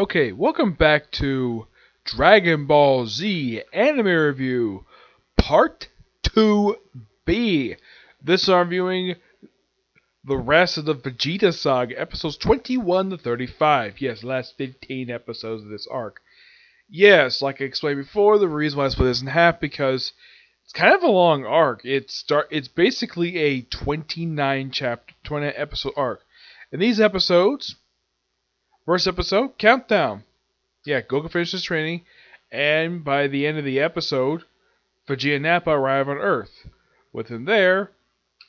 Okay, welcome back to Dragon Ball Z Anime Review, Part 2B. This I'm reviewing the rest of the Vegeta Saga, episodes 21 to 35. Yes, last 15 episodes of this arc. Yes, like I explained before, the reason why I split this in half because it's kind of a long arc. It's basically a 29 chapter, 20 episode arc. In these episodes, first episode, Countdown. Yeah, Goku finishes training, and by the end of the episode, Vegeta and Nappa arrive on Earth. Within there,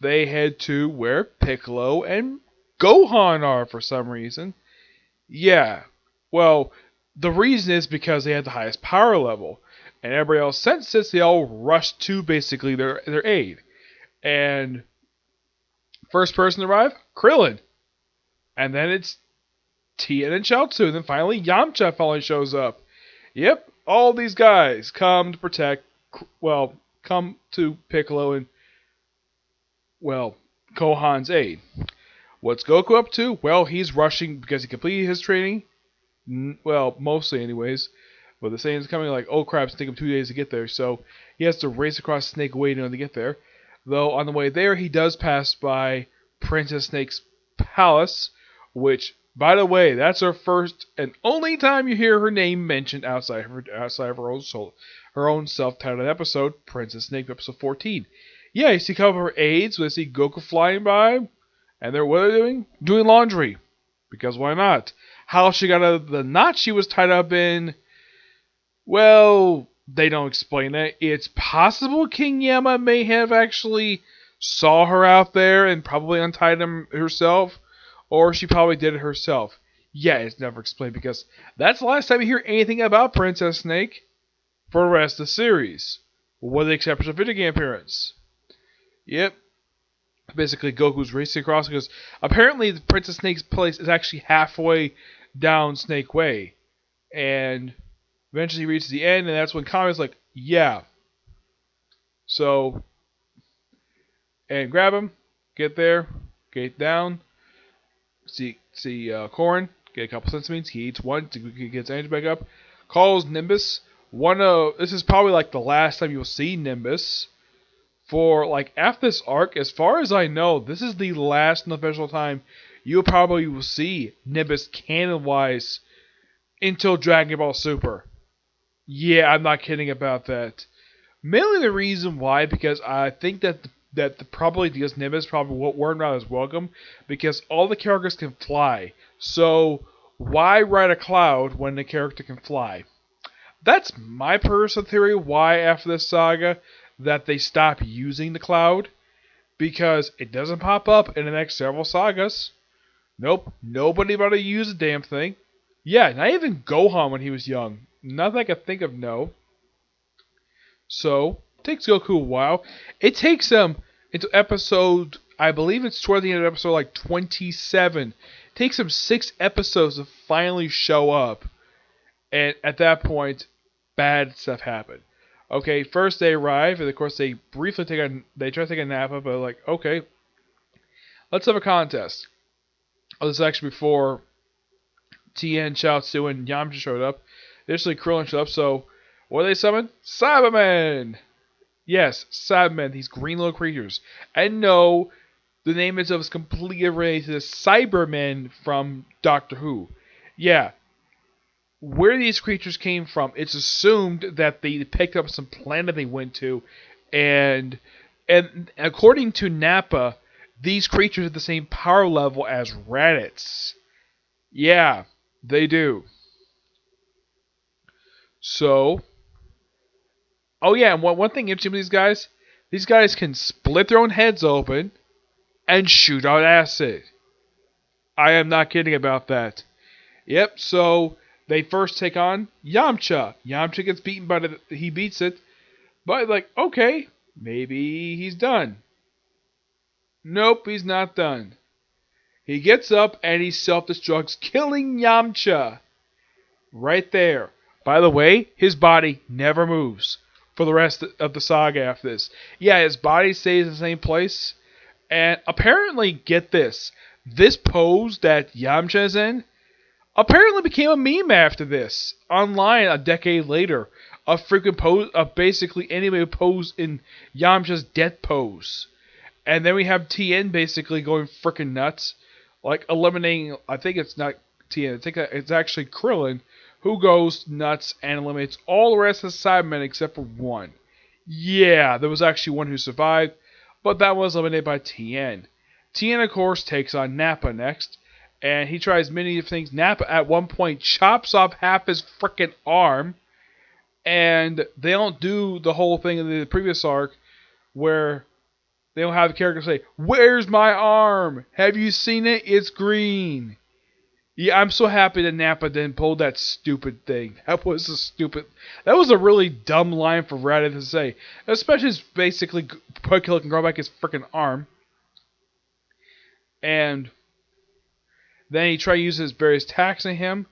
they head to where Piccolo and Gohan are for some reason. Yeah, well, the reason is because they have the highest power level, and everybody else senses this, they all rush to basically their aid. And first person to arrive, Krillin. And then it's Tien and Chaozu, and then finally Yamcha finally shows up. Yep, all these guys come to protect, come to Piccolo and, Gohan's aid. What's Goku up to? Well, he's rushing because he completed his training. Well, mostly anyways. But the Saiyan's coming like, oh crap, it's taking him 2 days to get there. So he has to race across Snake Way in order to get there. Though on the way there, he does pass by Princess Snake's palace, which, by the way, that's her first and only time you hear her name mentioned outside of her own self-titled episode, Princess Snake, episode 14. Yeah, you see a couple of her aides, they see Goku flying by, and what are they doing? Doing laundry. Because why not? How she got out of the knot she was tied up in, well, they don't explain that. It's possible King Yama may have actually saw her out there and probably untied him herself, or she probably did it herself. Yeah, it's never explained because that's the last time you hear anything about Princess Snake for the rest of the series. With the exception of video game appearance. Yep. Basically, Goku's racing across because apparently the Princess Snake's place is actually halfway down Snake Way. And eventually he reaches the end, and that's when Kami's like, yeah. So, and grab him, get there, get down, see Korin, get a couple centimeters, he eats one, he gets energy back up, calls Nimbus. This is probably like the last time you'll see Nimbus. For like after this arc, as far as I know, this is the last unofficial time you probably will see Nimbus canon-wise until Dragon Ball Super. Yeah, I'm not kidding about that. Mainly the reason why, because I think that probably because Nimbus probably weren't not as welcome, because all the characters can fly. So why ride a cloud when the character can fly? That's my personal theory why after this saga that they stop using the cloud, because it doesn't pop up in the next several sagas. Nope, nobody about to use the damn thing. Yeah, not even Gohan when he was young. Nothing I can think of, no. So, it takes Goku a while. It takes him into episode, I believe it's toward the end of episode like 27. It takes him 6 episodes to finally show up. And at that point, bad stuff happened. Okay, first they arrive, and of course they briefly try to take a nap, but like, okay, let's have a contest. Oh, this is actually before Tien, Chaozu, and Yamcha showed up. Initially, Krillin showed up, so what do they summon? Cybermen! Yes, Cybermen, these green little creatures. And no, the name itself is completely related to the Cybermen from Doctor Who. Yeah. Where these creatures came from, it's assumed that they picked up some planet they went to, and according to Nappa, these creatures have the same power level as Raditz. Yeah, they do. So, oh yeah, and one thing interesting with these guys can split their own heads open and shoot out acid. I am not kidding about that. Yep, so they first take on Yamcha. Yamcha gets beaten, but he beats it. But like, okay, maybe he's done. Nope, he's not done. He gets up and he self-destructs, killing Yamcha. Right there. By the way, his body never moves for the rest of the saga after this. Yeah, his body stays in the same place. And apparently, get this pose that Yamcha is in, apparently became a meme after this online a decade later. A freaking pose, basically anime pose in Yamcha's death pose. And then we have TN basically going freaking nuts, like eliminating. I think it's not TN. I think it's actually Krillin, who goes nuts and eliminates all the rest of the Cybermen except for one. Yeah, there was actually one who survived, but that was eliminated by TN. TN, of course, takes on Nappa next, and he tries many different things. Nappa, at one point, chops off half his freaking arm, and they don't do the whole thing in the previous arc where they don't have the character say, "Where's my arm? Have you seen it? It's green." Yeah, I'm so happy that Nappa didn't pull that stupid thing. That was a really dumb line for Reddit to say. Especially as basically Killer can grow back his freaking arm. And then he tries to use his various attacks on him.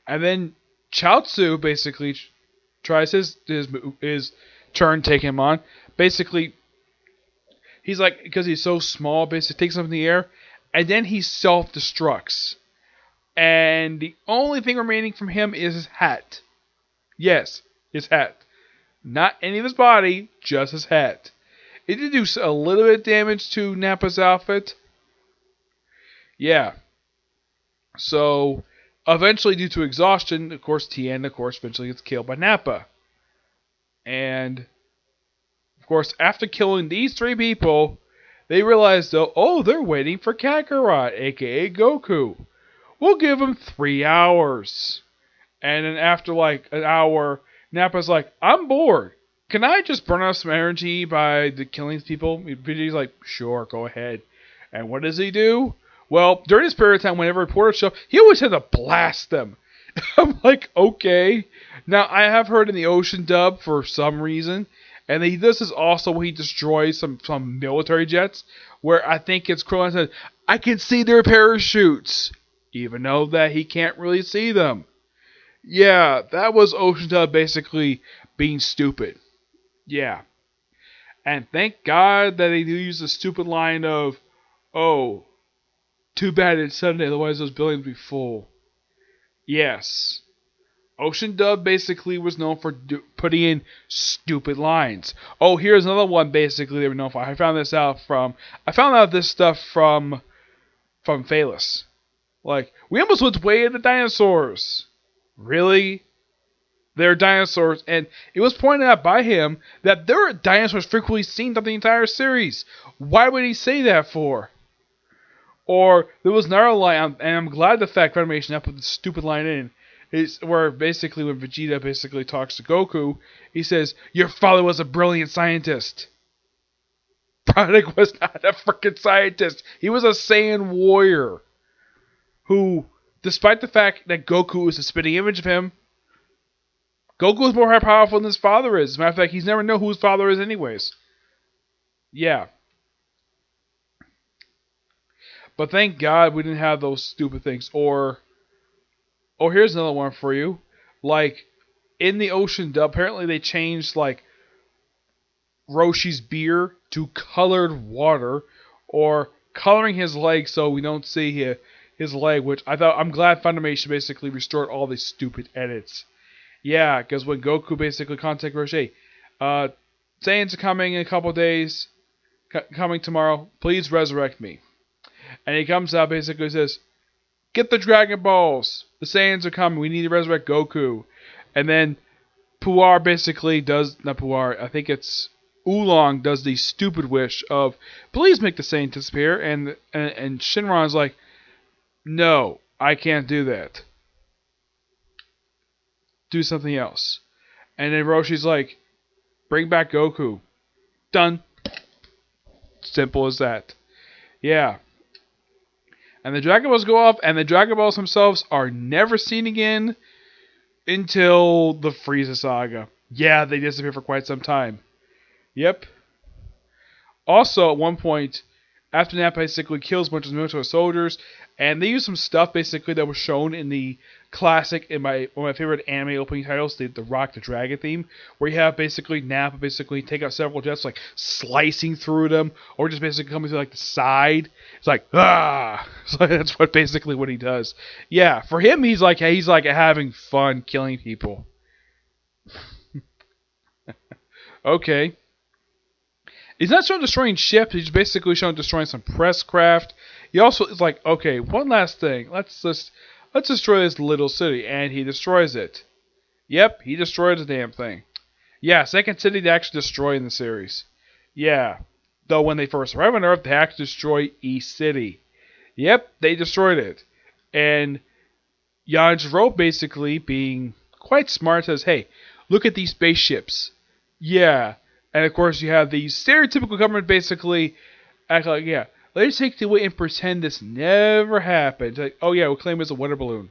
And then Chaozu basically tries his turn to take him on. Basically, he's like, because he's so small, basically takes him in the air. And then he self-destructs. And the only thing remaining from him is his hat. Yes, his hat. Not any of his body, just his hat. It did do a little bit of damage to Nappa's outfit. Yeah. So, eventually, due to exhaustion, of course, Tien, eventually gets killed by Nappa. And, of course, after killing these three people, they realize, though, oh, they're waiting for Kakarot, aka Goku. We'll give him 3 hours. And then after like an hour, Nappa's like, I'm bored. Can I just burn off some energy by killing people? Vegeta's like, sure, go ahead. And what does he do? Well, during his period of time, whenever reporters show up, he always had to blast them. I'm like, okay. Now, I have heard in the Ocean dub for some reason, and he does this also where he destroys some military jets, where I think it's Krillin said, I can see their parachutes. Even though that he can't really see them. Yeah, that was Ocean Dub basically being stupid. Yeah. And thank God that they do use the stupid line of, oh, too bad it's Sunday, otherwise those buildings would be full. Yes. Ocean Dub basically was known for putting in stupid lines. Oh, here's another one basically they were known for. I found out this stuff from Phalos. Like, we almost went way in the dinosaurs. Really? They're dinosaurs, and it was pointed out by him that there are dinosaurs frequently seen throughout the entire series. Why would he say that for? Or there was another line, and I'm glad the fact Funimation put the stupid line in, is where basically when Vegeta basically talks to Goku, he says, "Your father was a brilliant scientist." Product was not a freaking scientist. He was a Saiyan warrior. Who, despite the fact that Goku is a spitting image of him, Goku is more powerful than his father is. As a matter of fact, he's never known who his father is anyways. Yeah. But thank God we didn't have those stupid things. Or here's another one for you. Like, in the Ocean dub, apparently they changed, like, Roshi's beer to colored water. Or coloring his legs so we don't see his leg, which I'm glad Funimation basically restored all these stupid edits. Yeah, because when Goku basically contacted Roshi, Saiyans are coming in a couple days, coming tomorrow, please resurrect me. And he comes out basically says, get the Dragon Balls, the Saiyans are coming, we need to resurrect Goku. And then Puar basically does, not Puar, I think it's Oolong does the stupid wish of, please make the Saiyans disappear, and Shinron's like, no, I can't do that. Do something else. And then Roshi's like, bring back Goku. Done. Simple as that. Yeah. And the Dragon Balls go off, and the Dragon Balls themselves are never seen again until the Frieza Saga. Yeah, they disappear for quite some time. Yep. Also, at one point, After Nappa basically kills a bunch of military soldiers, and they use some stuff basically that was shown in the classic, in one of my favorite anime opening titles, the Rock the Dragon theme, where you have basically Nappa basically take out several jets, like slicing through them, or just basically coming through like the side. It's like ah, so that's basically what he does. Yeah, for him, he's like having fun killing people. Okay. He's not showing destroying ships. He's basically showing destroying some press craft. He also is like, okay, one last thing. Let's destroy this little city, and he destroys it. Yep, he destroyed the damn thing. Yeah, second city to actually destroy in the series. Yeah, though when they first arrive on Earth, they actually destroy East City. Yep, they destroyed it, and Yanjiro basically being quite smart says, "Hey, look at these spaceships." Yeah, and of course you have the stereotypical government basically act like, yeah, let's take the away and pretend this never happened. Like, oh yeah, we'll claim it as a weather balloon.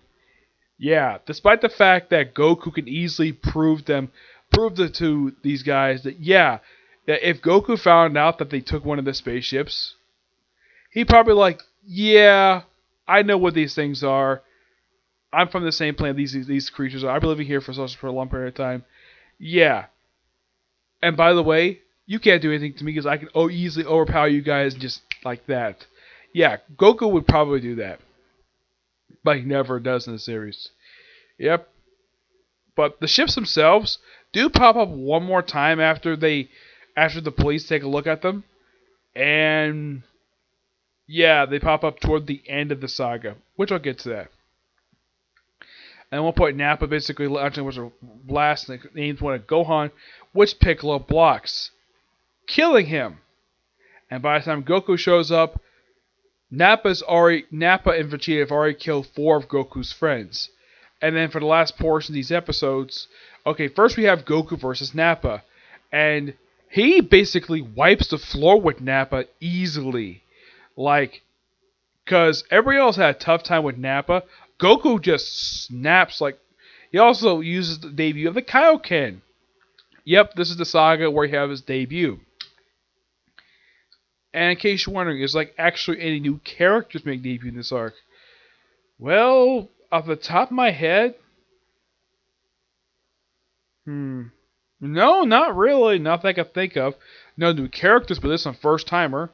Yeah, despite the fact that Goku can easily prove to these guys that yeah, that if Goku found out that they took one of the spaceships, he'd probably like, yeah, I know what these things are. I'm from the same planet these creatures are. I've been living here for a long period of time. Yeah, and by the way, you can't do anything to me because I can easily overpower you guys just like that. Yeah, Goku would probably do that, but he never does in the series. Yep. But the ships themselves do pop up one more time after the police take a look at them, and yeah, they pop up toward the end of the saga, which I'll get to that. And at one point, Nappa basically launching was a blast and aims one at Gohan, which Piccolo blocks, killing him. And by the time Goku shows up, Nappa and Vegeta have already killed 4 of Goku's friends. And then for the last portion of these episodes, okay, first we have Goku versus Nappa, and he basically wipes the floor with Nappa easily, like, because everybody else had a tough time with Nappa. Goku just snaps like. He also uses the debut of the Kaioken. Yep, this is the saga where he has his debut. And in case you're wondering, is like actually any new characters make debut in this arc? Well, off the top of my head, no, not really. Nothing I can think of. No new characters, but this is a first timer.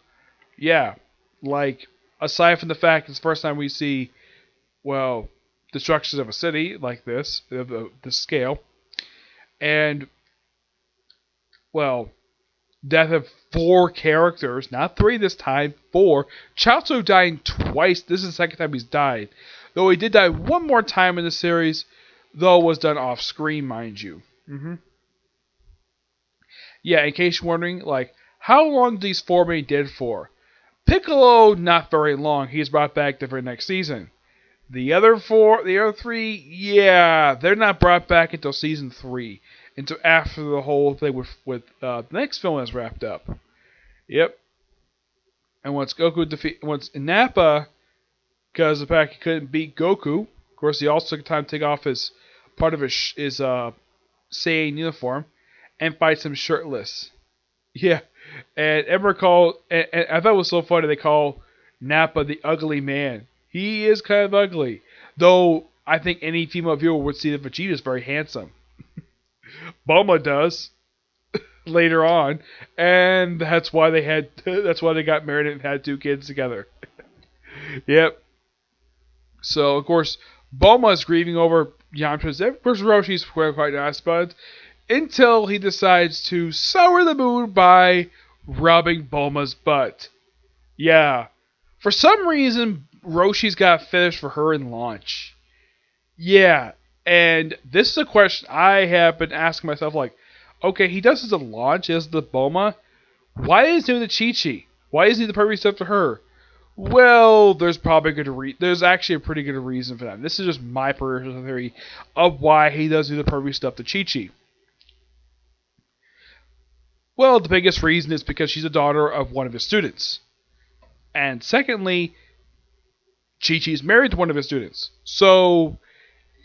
Yeah, like aside from the fact it's the first time we see, well, destructions of a city like this, of the scale, and well, death of 4 characters, not 3 this time, 4. Chaozu dying twice. This is the second time he's died. Though he did die one more time in the series, though it was done off screen, mind you. Yeah, in case you're wondering, like, how long did these 4 remain dead for? Piccolo, not very long. He's brought back the very next season. The other 3, yeah, they're not brought back until season 3. Until after the whole thing with the next film is wrapped up. Yep. And once Nappa, because the fact he couldn't beat Goku, of course he also took time to take off his part of his Saiyan uniform and fights him shirtless. Yeah, and I thought it was so funny they call Nappa the ugly man. He is kind of ugly, though I think any female viewer would see that Vegeta is very handsome. Bulma does later on, and that's why they got married and had 2 kids together. Yep. So of course Bulma is grieving over Yamcha's. Of course Roshi's quite nice, but until he decides to sour the mood by rubbing Bulma's butt. Yeah. For some reason, Roshi's got a fetish for her in launch. Yeah. And this is a question I have been asking myself, like, okay, he does this at launch as the Bulma. Why is he doing the Chi-Chi? Why isn't he the perfect stuff to her? Well, there's actually a pretty good reason for that. This is just my personal theory of why he does do the perfect stuff to Chi-Chi. Well, the biggest reason is because she's a daughter of one of his students. And secondly, Chi-Chi's married to one of his students. So,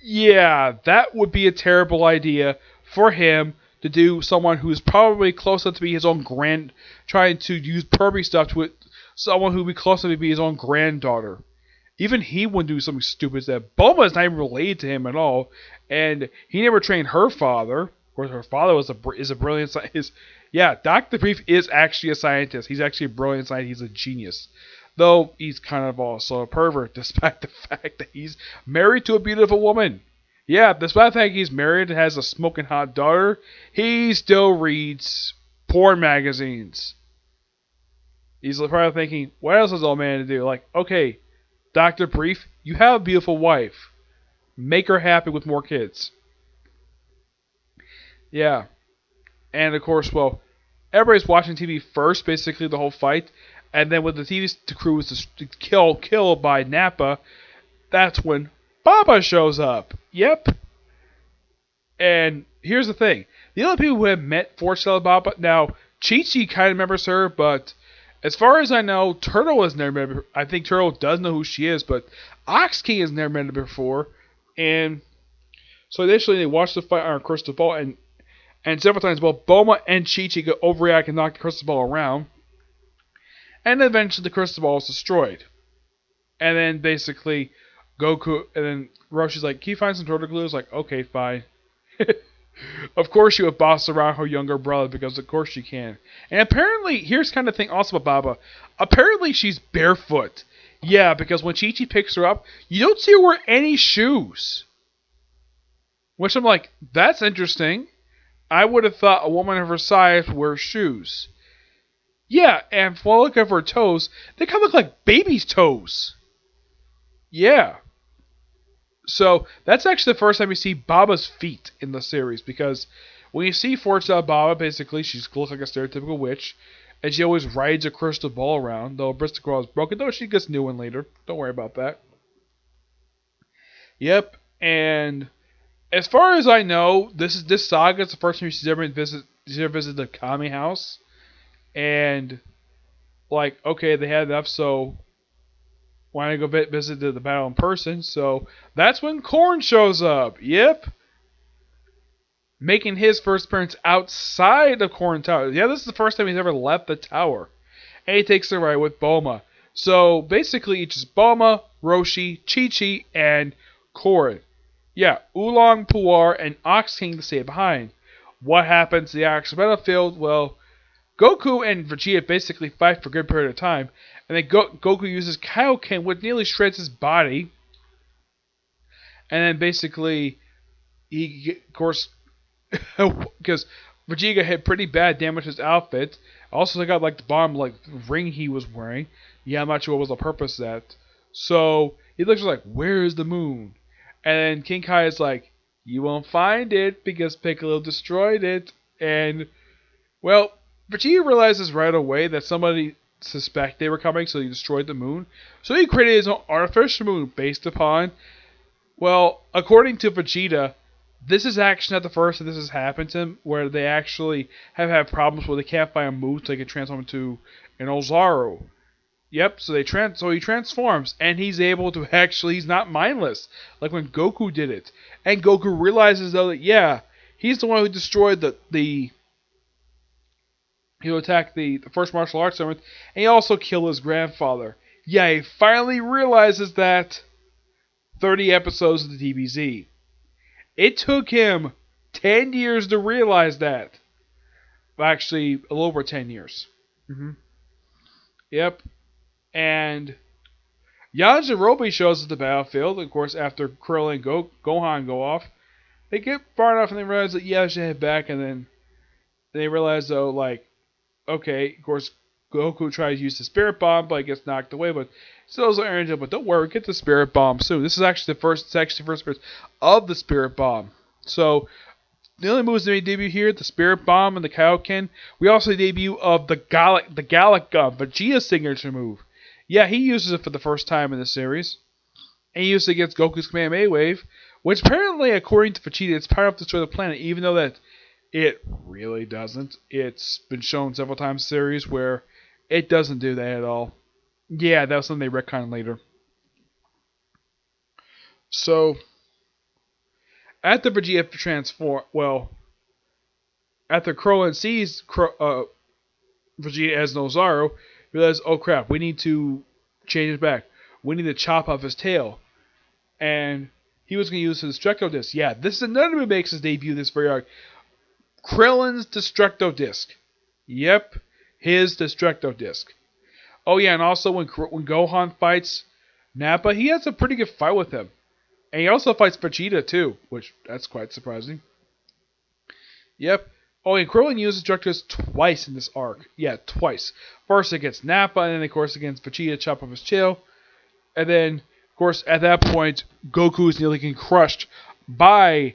yeah, that would be a terrible idea for him to do someone who's probably close enough to be his own trying to use pervy stuff to it someone who would be close to be his own granddaughter. Even he wouldn't do something stupid as that. Bulma is not even related to him at all, and he never trained her father. Of course, her father is a brilliant scientist. Yeah, Dr. Brief is actually a scientist. He's actually a brilliant scientist. He's a genius. Though he's kind of also a pervert, despite the fact that he's married to a beautiful woman. Yeah, despite the fact he's married and has a smoking hot daughter, he still reads porn magazines. He's probably thinking, what else is old man to do? Like, okay, Dr. Brief, you have a beautiful wife. Make her happy with more kids. Yeah. And of course, well, everybody's watching TV first, basically the whole fight. And then when the TV crew was killed by Nappa, that's when Baba shows up. Yep. And here's the thing. The other people who have met Fortune Baba, now, Chi-Chi kind of remembers her, but as far as I know, Turtle has never met her. I think Turtle does know who she is, but Ox King has never met her before. And so initially they watched the fight on Crystal Ball, and several times, well, Bulma and Chi-Chi go overreact and knock the Crystal Ball around. And eventually the Crystal Ball is destroyed. And then basically Goku, and then Roshi's like, can you find some turtle glue? It's like, okay, fine. Of course she would boss around her younger brother, because of course she can. And apparently, here's kind of thing also about Baba. Apparently she's barefoot. Yeah, because when Chi-Chi picks her up, you don't see her wear any shoes. Which I'm like, that's interesting. I would have thought a woman of her size would wear shoes. Yeah, and if I look at her toes, they kind of look like baby's toes. Yeah. So, that's actually the first time you see Baba's feet in the series, because when you see Forza Baba, basically, she looks like a stereotypical witch, and she always rides a crystal ball around, though a crystal ball is broken, though she gets a new one later. Don't worry about that. Yep, and as far as I know, this Saga is the first time she's ever visited the Kami house, and like, okay, they had enough, so why not go visit the battle in person? So that's when Korn shows up. Yep. Making his first appearance outside of Korn Tower. Yeah, this is the first time he's ever left the tower. And he takes the ride with Bulma. So basically, it's just Bulma, Roshi, Chi-Chi, and Korn. Yeah, Oolong, Puar, and Ox King to stay behind. What happens to the actual battlefield? Well, Goku and Vegeta basically fight for a good period of time, and then Goku uses Kaioken, which nearly shreds his body, and then basically, of course, because Vegeta had pretty bad damage to his outfit. Also, they got like the bomb ring he was wearing. Yeah, I'm not sure what was the purpose of that. So he looks like, where is the moon? And then King Kai is like, you won't find it because Piccolo destroyed it. And well, Vegeta realizes right away that somebody suspected they were coming, so he destroyed the moon. So he created his own artificial moon based upon, well, according to Vegeta, this is actually not the first time this has happened to him, where they actually have had problems where they can't find a moon so they can transform into an Ozaru. Yep, so he transforms, and he's able to he's not mindless, like when Goku did it. And Goku realizes though that yeah, he's the one who destroyed he'll attack the first martial arts tournament, and he also killed his grandfather. Yeah, he finally realizes that 30 episodes of the DBZ. It took him 10 years to realize that. Actually, a little over 10 years. Yep. And Yajirobe shows at the battlefield, of course, after Krillin and Gohan go off. They get far enough and they realize that, yeah, they should head back, and then they realize, though, like, okay, of course, Goku tries to use the Spirit Bomb, but it gets knocked away, but still has energy. But don't worry, get the Spirit Bomb soon. This is actually the first appearance of the Spirit Bomb. So, the only moves that we debut here, the Spirit Bomb and the Kaioken. We also debut of the Gallic Gun, Vegeta's signature move. Yeah, he uses it for the first time in the series. And he used it against Goku's Kamehameha Wave, which apparently, according to Vegeta, it's power enough to destroy the planet, even though that it really doesn't. It's been shown several times in the series where it doesn't do that at all. Yeah, that was something they retconned later. So, after Vegeta after Krillin sees Vegeta as Nozaru, realized, oh crap, we need to change it back. We need to chop off his tail. And he was going to use his Destructo Disc. Yeah, this is another who makes his debut this very arc. Krillin's Destructo Disc. Yep, his Destructo Disc. Oh yeah, and also when Gohan fights Nappa, he has a pretty good fight with him. And he also fights Vegeta too, which that's quite surprising. Yep. Oh, and Krillin uses Destructos twice in this arc. Yeah, twice. First against Nappa, and then of course against Vegeta, chop off his tail. And then, of course, at that point, Goku is nearly getting crushed by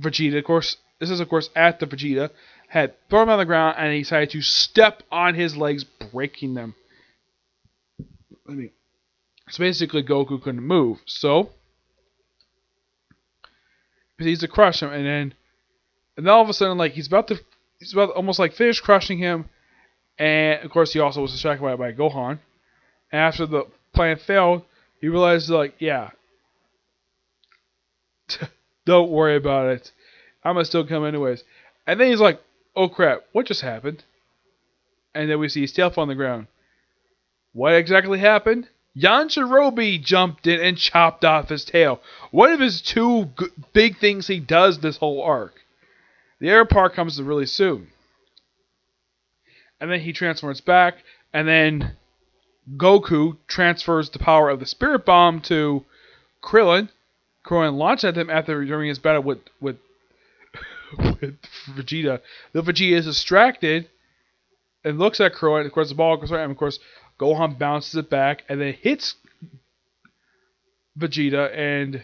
Vegeta. Of course, this is of course at the Vegeta had thrown him on the ground, and he decided to step on his legs, breaking them. So basically, Goku couldn't move. So he's to crush him, and then all of a sudden, like he's about to almost like finish crushing him, and of course he also was distracted by Gohan. And after the plan failed, he realized like, yeah, don't worry about it. I'm gonna still come anyways. And then he's like, oh crap, what just happened? And then we see his tail fall on the ground. What exactly happened? Yajirobe jumped in and chopped off his tail. One of his two big things he does this whole arc. The other part comes really soon. And then he transforms back, and then Goku transfers the power of the Spirit Bomb to Krillin. Krillin launched at him after during his battle with Vegeta. The Vegeta is distracted and looks at Krillin. Of course, the ball goes right, and of course, Gohan bounces it back and then hits Vegeta, and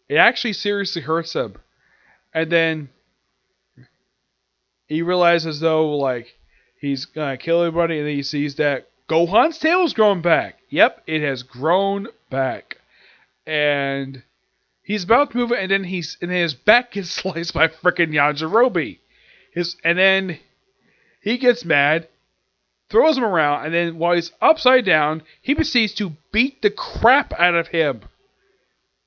it actually seriously hurts him. And then he realizes though, like, he's gonna kill everybody, and then he sees that Gohan's tail is growing back. Yep, it has grown back. And he's about to move it, and then his back gets sliced by frickin' Yajirobe. And then he gets mad, throws him around, and then while he's upside down, he proceeds to beat the crap out of him.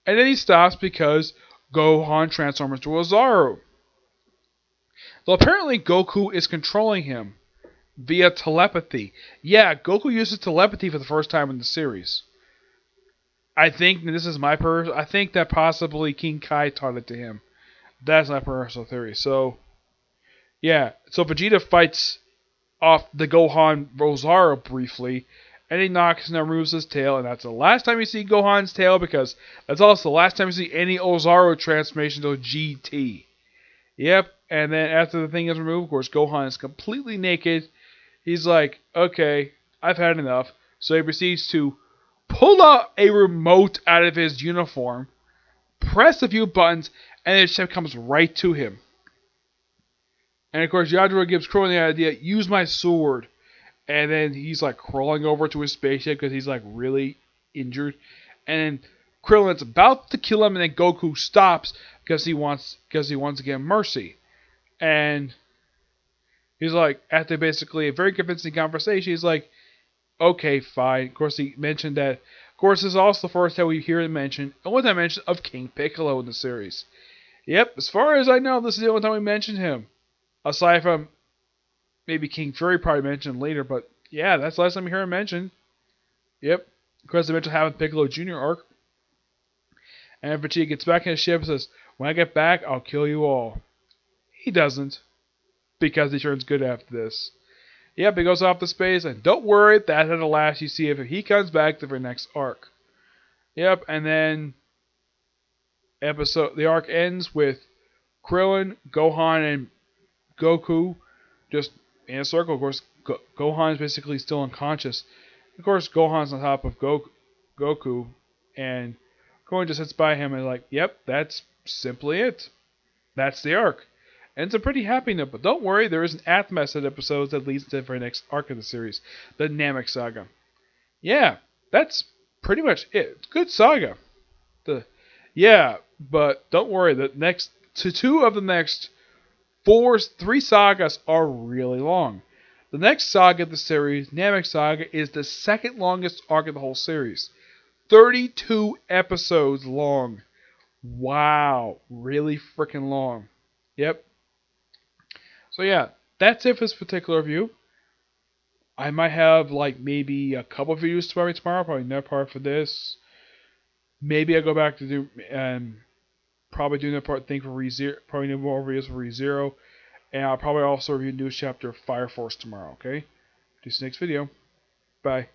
And then he stops because Gohan transforms into Ozaru. So apparently Goku is controlling him via telepathy. Yeah, Goku uses telepathy for the first time in the series. I think, and this is my I think that possibly King Kai taught it to him. That's my personal theory. So, yeah. So Vegeta fights off the Gohan Ozaru briefly, and he knocks and removes his tail, and that's the last time you see Gohan's tail, because that's also the last time you see any Ozaru transformation to GT. Yep, and then after the thing is removed, of course, Gohan is completely naked. He's like, okay, I've had enough. So he proceeds to pull out a remote out of his uniform, press a few buttons, and the ship comes right to him. And of course, Yajirobe gives Krillin the idea, use my sword. And then he's like crawling over to his spaceship because he's like really injured. And then Krillin's about to kill him, and then Goku stops because he wants to give him mercy. And he's like, after basically a very convincing conversation, he's like, okay, fine. Of course, he mentioned that. Of course, this is also the first time we hear him mention, and one time mention of King Piccolo in the series. Yep, as far as I know, this is the only time we mentioned him. Aside from maybe King Fury probably mentioned later, but yeah, that's the last time we hear him mentioned. Yep. Of course, they mentioned having Piccolo Jr. arc. And Vegeta gets back in his ship and says, when I get back, I'll kill you all. He doesn't, because he turns good after this. Yep, he goes off to space, and don't worry, that's at the last you see if he comes back to the next arc. Yep, and then the arc ends with Krillin, Gohan, and Goku just in a circle. Of course, Gohan is basically still unconscious. Of course, Gohan's on top of Goku, and Gohan just sits by him and like, yep, that's simply it. That's the arc. And it's a pretty happy note, but don't worry, there is an aftermath set episode that leads to the very next arc of the series, the Namek Saga. Yeah, that's pretty much it. It's good saga. Yeah, but don't worry, the next two of the next three sagas are really long. The next saga of the series, Namek Saga, is the second longest arc of the whole series. 32 episodes long. Wow, really freaking long. Yep. So yeah, that's it for this particular review. I might have like maybe a couple videos tomorrow, probably another part for this. Maybe I go back to do probably do another part thing for ReZero, probably do more videos for ReZero, and I'll probably also review a new chapter of Fire Force tomorrow. Okay, see you next video. Bye.